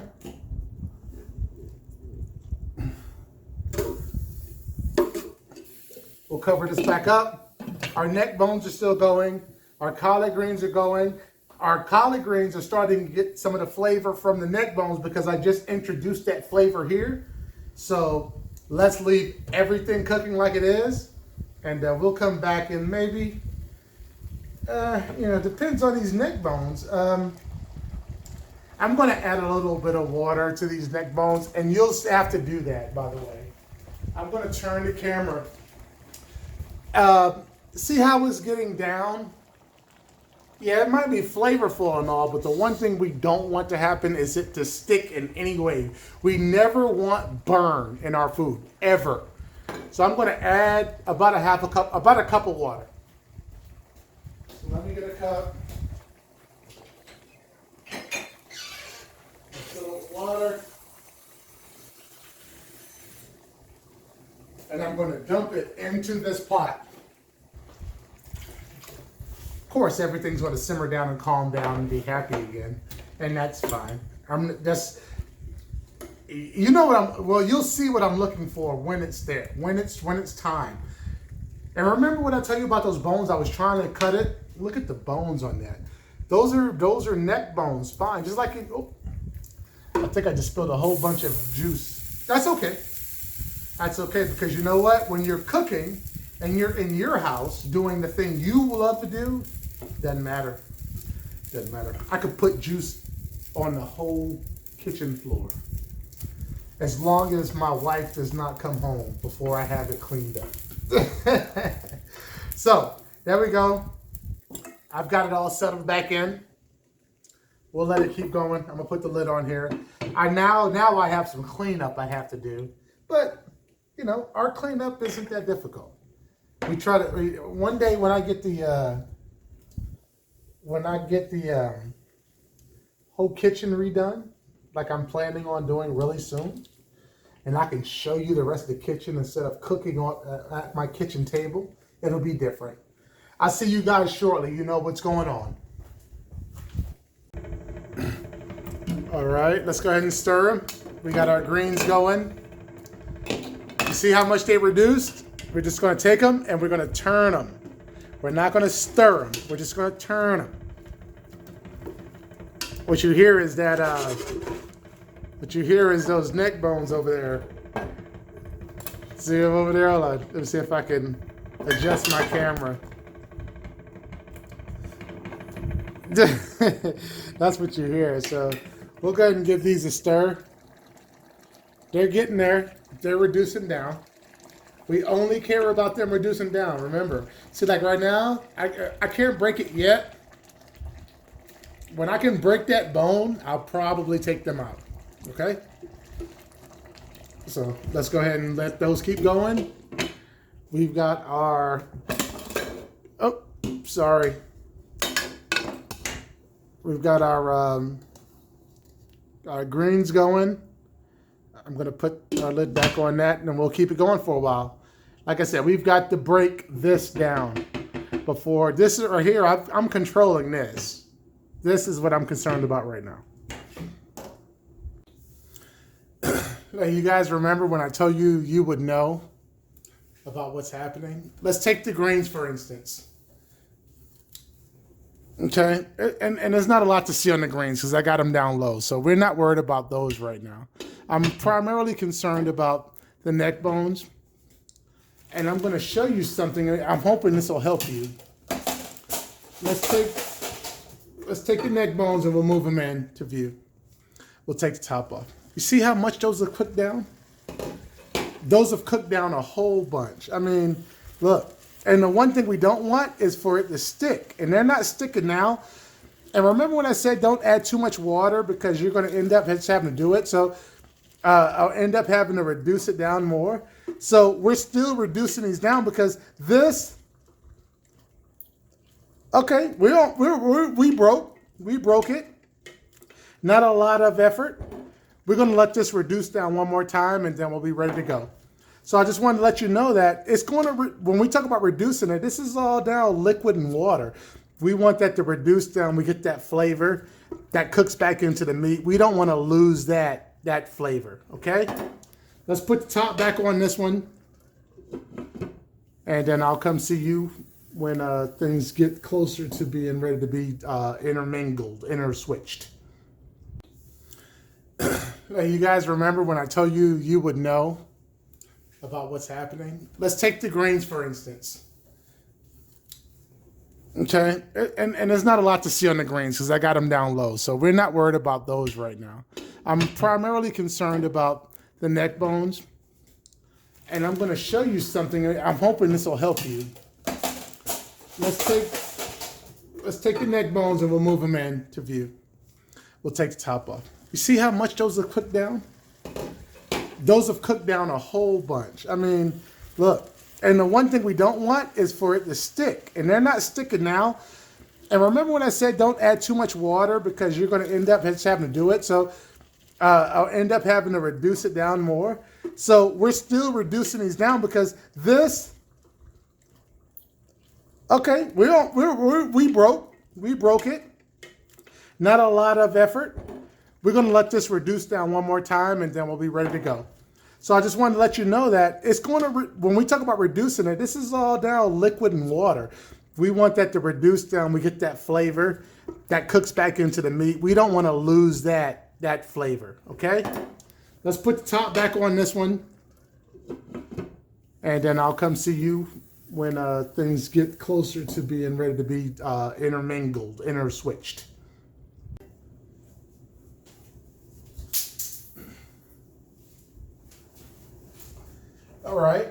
We'll cover this back up. Our neck bones are still going. Our collard greens are going. Our collard greens are starting to get some of the flavor from the neck bones because I just introduced that flavor here. So let's leave everything cooking like it is. And we'll come back and maybe, depends on these neck bones. I'm going to add a little bit of water to these neck bones, and you'll have to do that, by the way. I'm going to turn the camera. See how it's getting down? Yeah, it might be flavorful and all, but the one thing we don't want to happen is it to stick in any way. We never want burn in our food, ever. So I'm going to add about a cup of water. So let me get a cup. Fill it with water. And I'm going to dump it into this pot. Of course, everything's going to simmer down and calm down and be happy again, and that's fine. You'll see what I'm looking for when it's there, when it's time. And remember what I tell you about those bones? I was trying to cut it. Look at the bones on that. Those are neck bones, fine. Just like it. Oh, I think I just spilled a whole bunch of juice. That's okay. That's okay, because you know what? When you're cooking and you're in your house doing the thing you love to do, doesn't matter. Doesn't matter. I could put juice on the whole kitchen floor as long as my wife does not come home before I have it cleaned up. So there we go. I've got it all settled back in. We'll let it keep going. I'm gonna put the lid on here. Now I have some cleanup I have to do, but our cleanup isn't that difficult. We try to one day when I get the whole kitchen redone, like I'm planning on doing really soon, and I can show you the rest of the kitchen instead of cooking at my kitchen table, it'll be different. I'll see you guys shortly. You know what's going on. All right, let's go ahead and stir them. We got our greens going. You see how much they reduced? We're just going to take them and we're going to turn them. We're not going to stir them. We're just going to turn them. What you hear is that, those neck bones over there. See them over there? Let me see if I can adjust my camera. That's what you hear. So we'll go ahead and give these a stir. They're getting there. They're reducing down. We only care about them reducing down, remember. See, like right now, I can't break it yet. When I can break that bone, I'll probably take them out, okay? So let's go ahead and let those keep going. We've got our, we've got our greens going. I'm gonna put our lid back on that and then we'll keep it going for a while. Like I said, we've got to break this down before. This is right here, I'm controlling this. This is what I'm concerned about right now. Now, you guys remember when I told you you would know about what's happening? Let's take the greens, for instance. Okay, and there's not a lot to see on the greens because I got them down low. So we're not worried about those right now. I'm primarily concerned about the neck bones. And I'm going to show you something. I'm hoping this will help you. Let's take the neck bones and we'll move them into view. We'll take the top off. You see how much those have cooked down? Those have cooked down a whole bunch. I mean, look. And the one thing we don't want is for it to stick. And they're not sticking now. And remember when I said don't add too much water because you're going to end up just having to do it. So I'll end up having to reduce it down more. So we're still reducing these down because this, okay, we broke it. Not a lot of effort. We're going to let this reduce down one more time and then we'll be ready to go. So I just wanted to let you know that it's going to, when we talk about reducing it, this is all down liquid and water. We want that to reduce down. We get that flavor that cooks back into the meat. We don't want to lose that flavor, okay? Let's put the top back on this one. And then I'll come see you when things get closer to being ready to be interswitched. Now, you guys remember when I told you you would know about what's happening? Let's take the greens, for instance. Okay, and there's not a lot to see on the greens because I got them down low. So we're not worried about those right now. I'm primarily concerned about the neck bones. And I'm going to show you something. I'm hoping this will help you. Let's take the neck bones and we'll move them into view. We'll take the top off. You see how much those have cooked down? Those have cooked down a whole bunch. I mean, look. And the one thing we don't want is for it to stick. And they're not sticking now. And remember when I said don't add too much water because you're going to end up just having to do it. So I'll end up having to reduce it down more. So we're still reducing these down because this, okay, we broke it. Not a lot of effort. We're going to let this reduce down one more time and then we'll be ready to go. So I just wanted to let you know that it's going to, when we talk about reducing it, this is all down liquid and water. We want that to reduce down. We get that flavor that cooks back into the meat. We don't want to lose that flavor, okay? Let's put the top back on this one. And then I'll come see you when things get closer to being ready to be interswitched. All right.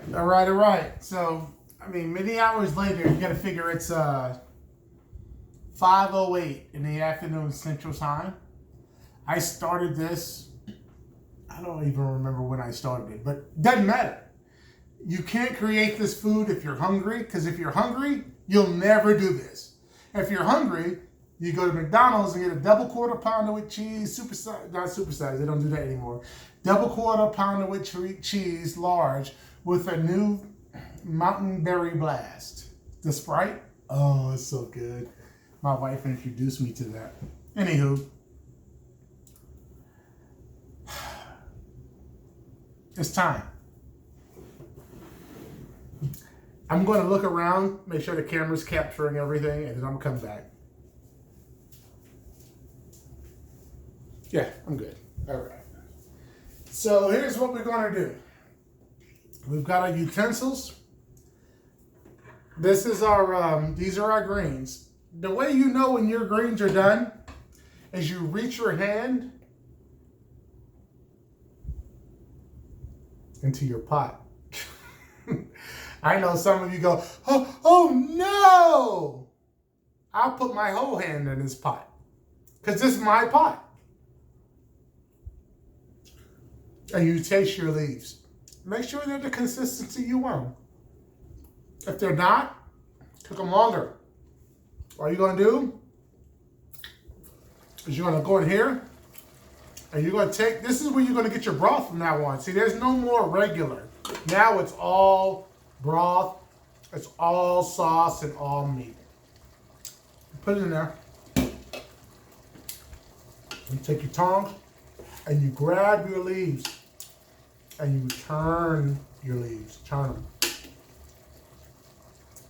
So, I mean, many hours later, you got to figure it's 5:08 in the afternoon Central Time. I started this, I don't even remember when I started it, but doesn't matter. You can't create this food if you're hungry, because if you're hungry, you'll never do this. If you're hungry, you go to McDonald's and get a double quarter pounder with cheese, not supersize, they don't do that anymore. Double quarter pounder with cheese, large, with a new Mountain Berry Blast. The Sprite, oh, it's so good. My wife introduced me to that. Anywho, it's time. I'm going to look around, make sure the camera's capturing everything, and then I'm going to come back. Yeah, I'm good. All right. So here's what we're going to do. We've got our utensils. This is our, these are our greens. The way you know when your greens are done is you reach your hand into your pot. I know some of you go, oh no! I'll put my whole hand in this pot because this is my pot. And you taste your leaves. Make sure they're the consistency you want. If they're not, cook them longer. What you're going to do is you're going to go in here and you're going to take, this is where you're going to get your broth from now on. See, there's no more regular. Now it's all broth, it's all sauce and all meat. Put it in there. You take your tongs and you grab your leaves and you turn your leaves, turn them.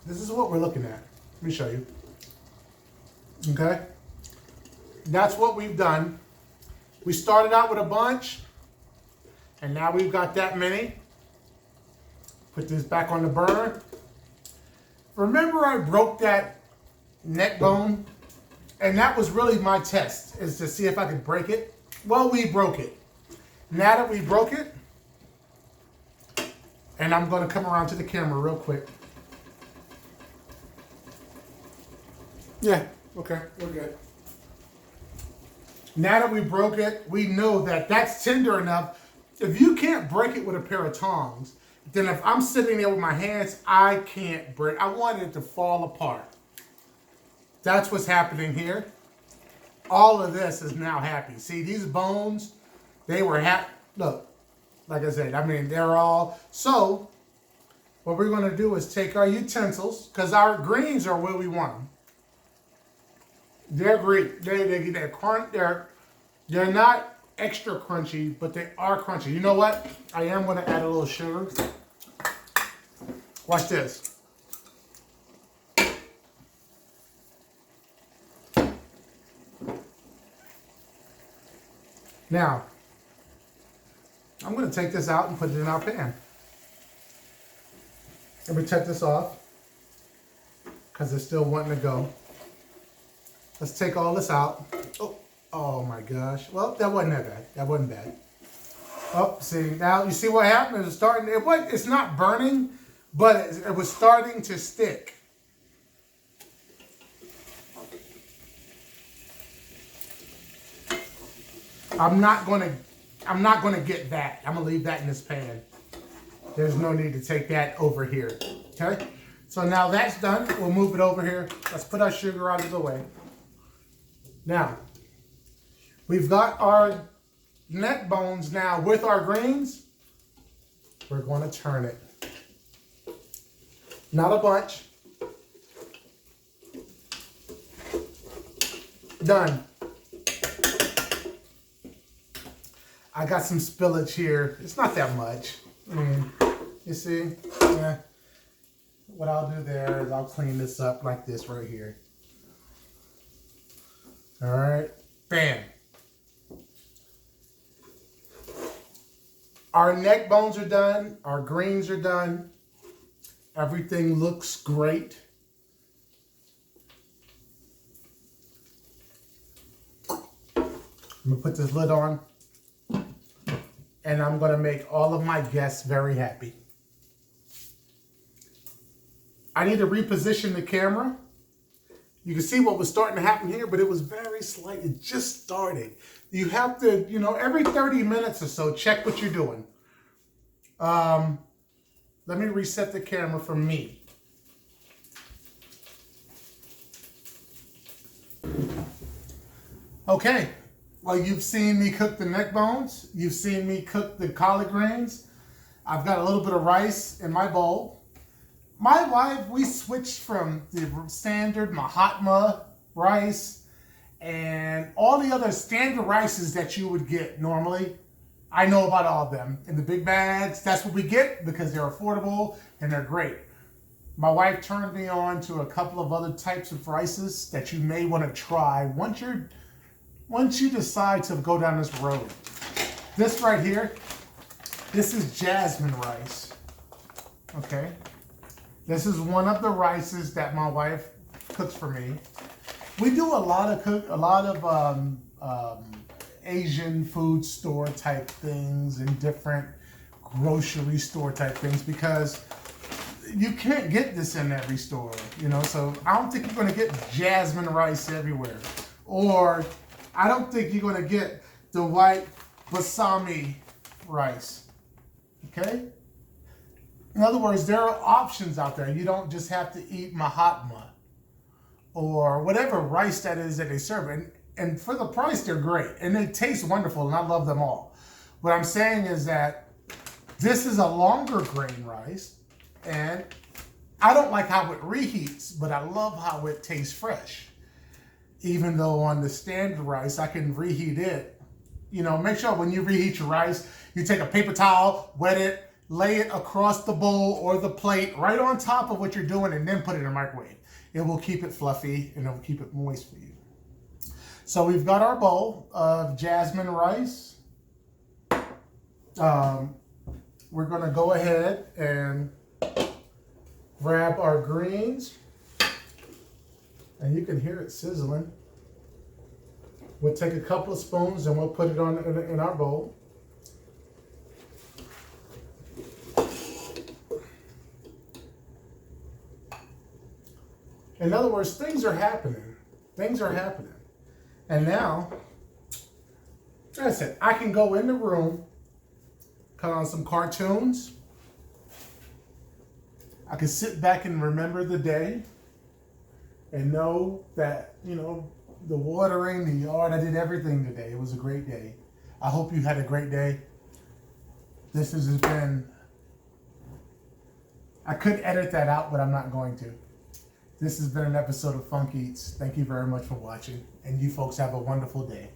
This is what we're looking at. Let me show you. Okay? That's what we've done. We started out with a bunch, and now we've got that many. Put this back on the burner. Remember I broke that neck bone? And that was really my test, is to see if I could break it. Well, we broke it. Now that we broke it, and I'm going to come around to the camera real quick. Yeah, okay, we're good. Now that we broke it, we know that that's tender enough. If you can't break it with a pair of tongs, then if I'm sitting there with my hands, I can't break. I want it to fall apart. That's what's happening here. All of this is now happy. See, these bones, they were happy. Look, like I said, I mean, they're all. So, what we're going to do is take our utensils, because our greens are where we want them. They're great. They're crunch. They're not extra crunchy, but they are crunchy. You know what? I am going to add a little sugar. Watch this. Now, I'm going to take this out and put it in our pan. Let me check this off because it's still wanting to go. Let's take all this out. Oh my gosh. Well, that wasn't that bad. That wasn't bad. Oh, see, now you see what happened? It's starting. It's not burning, but it was starting to stick. I'm not gonna get that. I'm gonna leave that in this pan. There's no need to take that over here. Okay? So now that's done. We'll move it over here. Let's put our sugar out of the way. Now, we've got our neck bones now with our greens. We're going to turn it. Not a bunch. Done. I got some spillage here. It's not that much. I mean, you see? Yeah. What I'll do there is I'll clean this up like this right here. All right. Bam. Our neck bones are done. Our greens are done. Everything looks great. I'm going to put this lid on. And I'm going to make all of my guests very happy. I need to reposition the camera. You can see what was starting to happen here, but it was very slight. It just started. You have to, every 30 minutes or so, check what you're doing. Let me reset the camera for me. Okay. Well, you've seen me cook the neck bones. You've seen me cook the collard greens. I've got a little bit of rice in my bowl. My wife, we switched from the standard Mahatma rice and all the other standard rices that you would get normally. I know about all of them. In the big bags, that's what we get because they're affordable and they're great. My wife turned me on to a couple of other types of rices that you may want to try once you decide to go down this road. This right here, this is jasmine rice. Okay? This is one of the rices that my wife cooks for me. We do a lot of Asian food store type things and different grocery store type things because you can't get this in every store, so I don't think you're going to get jasmine rice everywhere. Or I don't think you're going to get the white basmati rice. Okay? In other words, there are options out there. You don't just have to eat Mahatma or whatever rice that is that they serve. And for the price, they're great. And they taste wonderful, and I love them all. What I'm saying is that this is a longer grain rice, and I don't like how it reheats, but I love how it tastes fresh. Even though on the standard rice, I can reheat it. Make sure when you reheat your rice, you take a paper towel, wet it, lay it across the bowl or the plate right on top of what you're doing, and then put it in the microwave. It will keep it fluffy, and it will keep it moist for you. So we've got our bowl of jasmine rice. We're going to go ahead and grab our greens. And you can hear it sizzling. We'll take a couple of spoons and we'll put it on in our bowl. In other words, things are happening. Things are happening. And now, like I said, I can go in the room, cut on some cartoons, I can sit back and remember the day and know that, the watering, the yard, I did everything today. It was a great day. I hope you had a great day. This has been, I could edit that out, but I'm not going to. This has been an episode of Funk Eats. Thank you very much for watching, and you folks have a wonderful day.